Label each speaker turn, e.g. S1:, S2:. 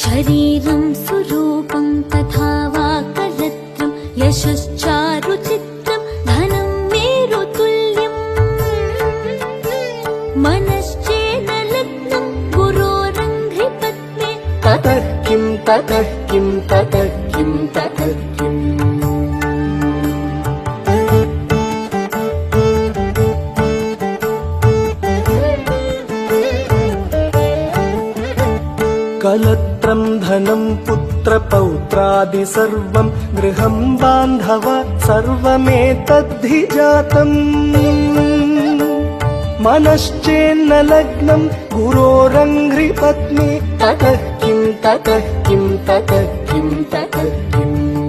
S1: शरीरं सुरूपं तथा वा करत्रं यशश्चारुचित्रं धनं मेरुतुल्यम् मनश्चेन लग्नं गुरोरङ्घ्रिपद्मे
S2: ततः किं ततः किं ततः किं ततः किम् कलत्रं धनं पुत्रपौत्रादि सर्वं गृहं बान्धव सर्वमेतद्धि जातम् मनश्चेन्न लग्नं गुरोरङ्घ्रिपत्नी ततः किं ततः किं ततः किं ततः किम्